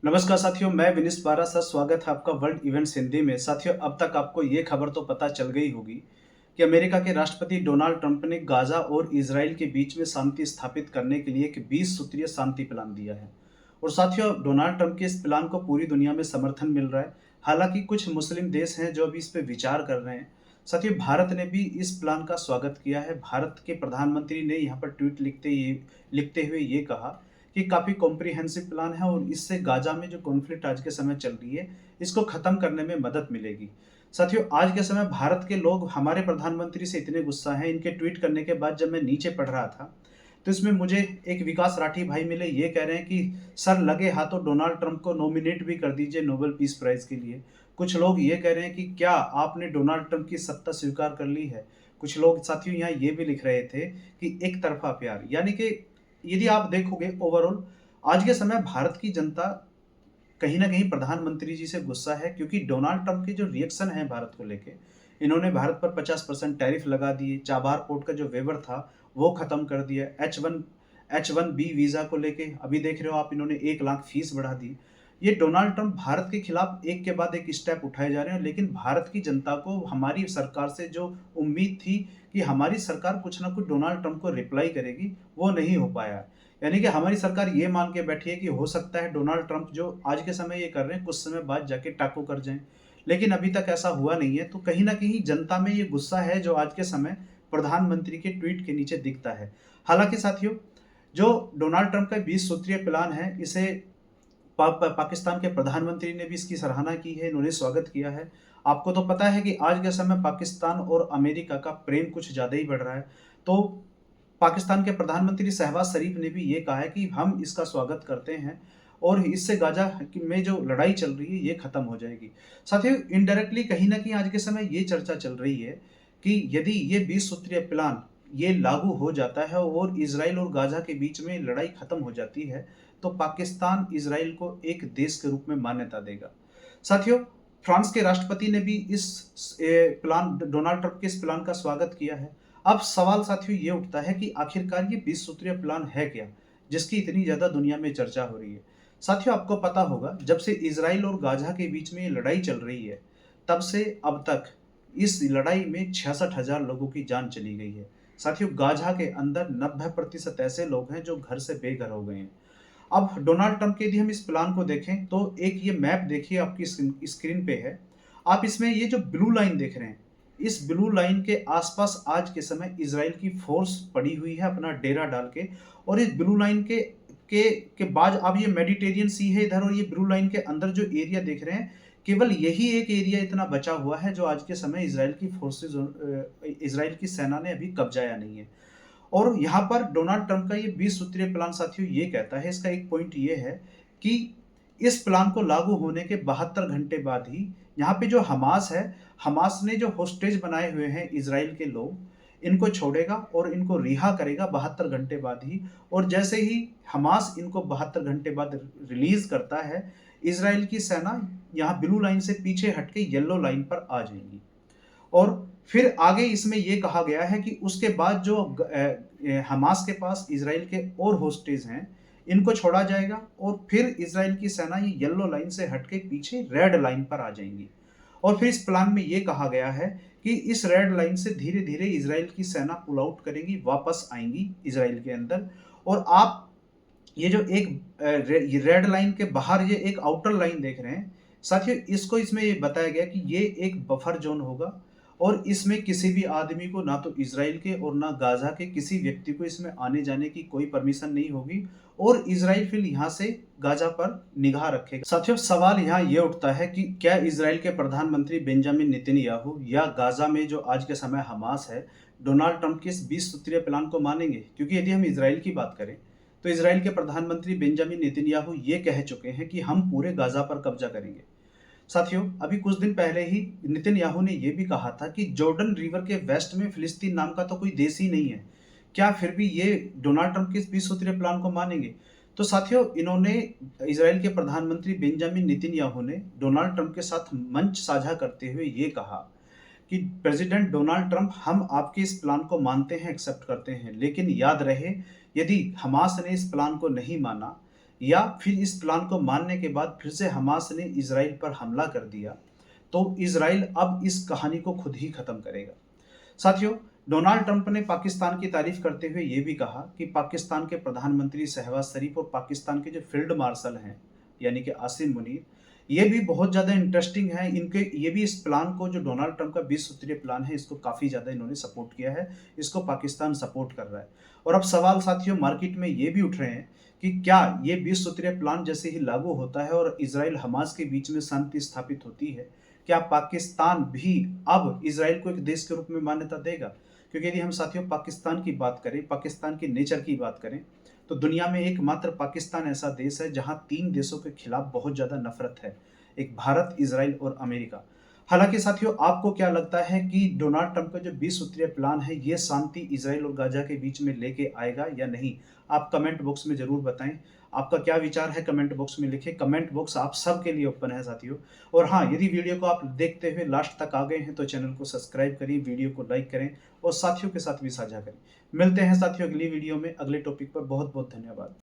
नमस्कार साथियों, मैं विनीश बारा सर, स्वागत है आपका वर्ल्ड इवेंट्स हिंदी में। साथियों, अब तक आपको ये खबर तो पता चल गई होगी कि अमेरिका के राष्ट्रपति डोनाल्ड ट्रंप ने गाजा और इजराइल के बीच में शांति स्थापित करने के लिए एक 20 सूत्रीय शांति प्लान दिया है। और साथियों, डोनाल्ड ट्रंप के इस प्लान को पूरी दुनिया में समर्थन मिल रहा है। हालांकि कुछ मुस्लिम देश हैं जो अभी इस पे विचार कर रहे हैं। साथियों, भारत ने भी इस प्लान का स्वागत किया है। भारत के प्रधानमंत्री ने यहाँ पर ट्वीट लिखते हुए ये कहा कि काफ़ी कॉम्प्रिहेंसिव प्लान है और इससे गाजा में जो कॉन्फ्लिक्ट आज के समय चल रही है, इसको ख़त्म करने में मदद मिलेगी। साथियों, आज के समय भारत के लोग हमारे प्रधानमंत्री से इतने गुस्सा हैं, इनके ट्वीट करने के बाद जब मैं नीचे पढ़ रहा था, तो इसमें मुझे एक विकास राठी भाई मिले, ये कह रहे हैं कि सर लगे हाथों डोनाल्ड ट्रंप को नॉमिनेट भी कर दीजिए नोबेल पीस प्राइज़ के लिए। कुछ लोग ये कह रहे हैं कि क्या आपने डोनाल्ड ट्रंप की सत्ता स्वीकार कर ली है? कुछ लोग साथियों यहाँ ये भी लिख रहे थे कि एक तरफ़ा प्यार, यानी कि यदि आप देखोगे ओवरऑल आज के समय भारत की जनता कहीं न कहीं प्रधानमंत्री जी से गुस्सा है, क्योंकि डोनाल्ड ट्रंप के जो रिएक्शन है भारत को लेके, इन्होंने भारत पर 50% टैरिफ लगा दिए, चाबहार पोर्ट का जो वेवर था वो खत्म कर दिया, H1B वीज़ा को लेके अभी देख रहे हो आप, इन्होंने 1 लाख फीस बढ़ा दी। ये डोनाल्ड ट्रंप भारत के खिलाफ एक के बाद एक स्टेप उठाए जा रहे हैं, लेकिन भारत की जनता को हमारी सरकार से जो उम्मीद थी कि हमारी सरकार कुछ ना कुछ डोनाल्ड ट्रंप को रिप्लाई करेगी, वो नहीं हो पाया है। यानी कि हमारी सरकार ये मान के बैठी है कि हो सकता है डोनाल्ड ट्रंप जो आज के समय ये कर रहे हैं, कुछ समय बाद जाके टाको कर जाएँ। लेकिन अभी तक ऐसा हुआ नहीं है, तो कहीं न कहीं जनता में ये गुस्सा है जो आज के समय प्रधानमंत्री के ट्वीट के नीचे दिखता है। हालाँकि साथियों, जो डोनाल्ड ट्रंप का 20 सूत्रीय प्लान है, इसे पाकिस्तान के प्रधानमंत्री ने भी इसकी सराहना की है, इन्होंने स्वागत किया है। आपको तो पता है कि आज के समय पाकिस्तान और अमेरिका का प्रेम कुछ ज़्यादा ही बढ़ रहा है। तो पाकिस्तान के प्रधानमंत्री शहबाज शरीफ ने भी ये कहा है कि हम इसका स्वागत करते हैं और इससे गाजा में जो लड़ाई चल रही है ये खत्म हो जाएगी। साथियों, इनडायरेक्टली कहीं न कहीं आज के समय ये चर्चा चल रही है कि यदि ये 20 सूत्रीय प्लान ये लागू हो जाता है और इज़राइल और गाजा के बीच में लड़ाई खत्म हो जाती है, तो पाकिस्तान इज़राइल को एक देश के रूप में मान्यता देगा। साथियों, फ्रांस के राष्ट्रपति ने भी इस प्लान डोनाल्ड ट्रंप के इस प्लान का स्वागत किया है। अब सवाल साथियों ये उठता है कि आखिरकार ये 20 सूत्रीय प्लान है क्या, जिसकी इतनी ज़्यादा दुनिया में चर्चा हो रही है। साथियों, आपको पता होगा जब से इज़राइल और गाज़ा के बीच में ये लड़ाई चल रही है, तब से अब तक इस लड़ाई में 66,000 लोगों की जान चली गई है। साथियों, गाज़ा के अंदर 90% ऐसे लोग हैं जो घर से बेघर हो गए हैं। अब डोनाल्ड ट्रंप के यदि हम इस प्लान को देखें, तो एक ये मैप देखिए आपकी स्क्रीन पे है। आप इसमें ये जो ब्लू लाइन देख रहे हैं, इस ब्लू लाइन के आसपास आज के समय इज़राइल की फ़ोर्स पड़ी हुई है अपना डेरा डाल के, और इस ब्लू लाइन के बाद अब ये मेडिटेरियन सी है इधर, और ये ब्लू लाइन के अंदर जो एरिया देख रहे हैं, केवल यही एक एरिया इतना बचा हुआ है जो आज के समय इज़राइल की सेना ने अभी कब्ज़ाया नहीं है। और यहाँ पर डोनाल्ड ट्रंप का ये 20 सूत्रीय प्लान साथियों ये कहता है, इसका एक पॉइंट ये है कि इस प्लान को लागू होने के 72 घंटे बाद ही यहाँ पे जो हमास है, हमास ने जो होस्टेज बनाए हुए हैं इज़राइल के लोग, इनको छोड़ेगा और इनको रिहा करेगा 72 घंटे बाद ही। और जैसे ही हमास इनको 72 घंटे बाद रिलीज़ करता है, इज़राइल की सेना यहाँ ब्लू लाइन से पीछे हट के येलो लाइन पर आ जाएगी। और फिर आगे इसमें ये कहा गया है कि उसके बाद जो हमास के पास इज़राइल के और होस्टेज हैं, इनको छोड़ा जाएगा और फिर इज़राइल की सेना ये येलो लाइन से हट के पीछे रेड लाइन पर आ जाएंगी। और फिर इस प्लान में ये कहा गया है कि इस रेड लाइन से धीरे-धीरे इज़राइल की सेना पुल आउट करेगी, वापस आएँगी इज़राइल के अंदर। और आप ये जो एक रेड लाइन के बाहर ये एक आउटर लाइन देख रहे हैं, साथियों इसको इसमें ये बताया गया कि ये एक बफर ज़ोन होगा और इसमें किसी भी आदमी को, ना तो इज़राइल के और ना गाज़ा के किसी व्यक्ति को इसमें आने-जाने की कोई परमिशन नहीं होगी और इज़राइल फिर यहाँ से गाज़ा पर निगाह रखेगा। साथियों, सवाल यहाँ ये उठता है कि क्या इज़राइल के प्रधानमंत्री बेंजामिन नेतन्याहू या गाज़ा में जो आज के समय हमास है, डोनाल्ड ट्रंप के इस 20 सूत्रीय प्लान को मानेंगे? क्योंकि यदि हम इज़राइल की बात करें, तो इज़राइल के प्रधानमंत्री बेंजामिन नेतन्याहू ये कह चुके हैं कि हम पूरे गाज़ा पर कब्जा करेंगे। साथियों, अभी कुछ दिन पहले ही नेतन्याहू ने यह भी कहा था कि जॉर्डन रिवर के वेस्ट में फिलिस्तीन नाम का तो कोई देश ही नहीं है। क्या फिर भी ये डोनाल्ड ट्रंप के इस 20 सूत्रीय प्लान को मानेंगे? तो साथियों, इन्होंने इज़राइल के प्रधानमंत्री बेंजामिन नेतन्याहू ने डोनाल्ड ट्रंप के साथ मंच साझा करते हुए ये कहा कि प्रेसिडेंट डोनाल्ड ट्रंप, हम आपके इस प्लान को मानते हैं, एक्सेप्ट करते हैं, लेकिन याद रहे यदि हमास ने इस प्लान को नहीं माना या फिर इस प्लान को मानने के बाद फिर से हमास ने इजराइल पर हमला कर दिया, तो इजराइल अब इस कहानी को खुद ही खत्म करेगा। साथियों, डोनाल्ड ट्रंप ने पाकिस्तान की तारीफ करते हुए ये भी कहा कि पाकिस्तान के प्रधानमंत्री शहबाज शरीफ और पाकिस्तान के जो फील्ड मार्शल हैं यानी कि आसिम मुनीर, ये भी बहुत ज़्यादा इंटरेस्टिंग है। इनके ये भी इस प्लान को, जो डोनाल्ड ट्रंप का 20 सूत्रीय प्लान है, इसको काफ़ी ज़्यादा इन्होंने सपोर्ट किया है। इसको पाकिस्तान सपोर्ट कर रहा है। और अब सवाल साथियों मार्केट में ये भी उठ रहे हैं कि क्या ये 20 सूत्रीय प्लान जैसे ही लागू होता है और इजराइल हमास के बीच में शांति स्थापित होती है, क्या पाकिस्तान भी अब इजराइल को एक देश के रूप में मान्यता देगा? क्योंकि यदि हम साथियों पाकिस्तान की बात करें, पाकिस्तान के नेचर की बात करें, तो दुनिया में एकमात्र पाकिस्तान ऐसा देश है जहां 3 देशों के खिलाफ बहुत ज़्यादा नफरत है। एक भारत, इजराइल और अमेरिका। हालांकि साथियों, आपको क्या लगता है कि डोनाल्ड ट्रंप का जो 20 सूत्रीय प्लान है, ये शांति इजराइल और गाजा के बीच में लेके आएगा या नहीं? आप कमेंट बॉक्स में ज़रूर बताएं। आपका क्या विचार है कमेंट बॉक्स में लिखें। कमेंट बॉक्स आप सबके लिए ओपन है साथियों। और हाँ, यदि वीडियो को आप देखते हुए लास्ट तक आ गए हैं तो चैनल को सब्सक्राइब करें, वीडियो को लाइक करें और साथियों के साथ भी साझा करें। मिलते हैं साथियों अगली वीडियो में अगले टॉपिक पर। बहुत बहुत धन्यवाद।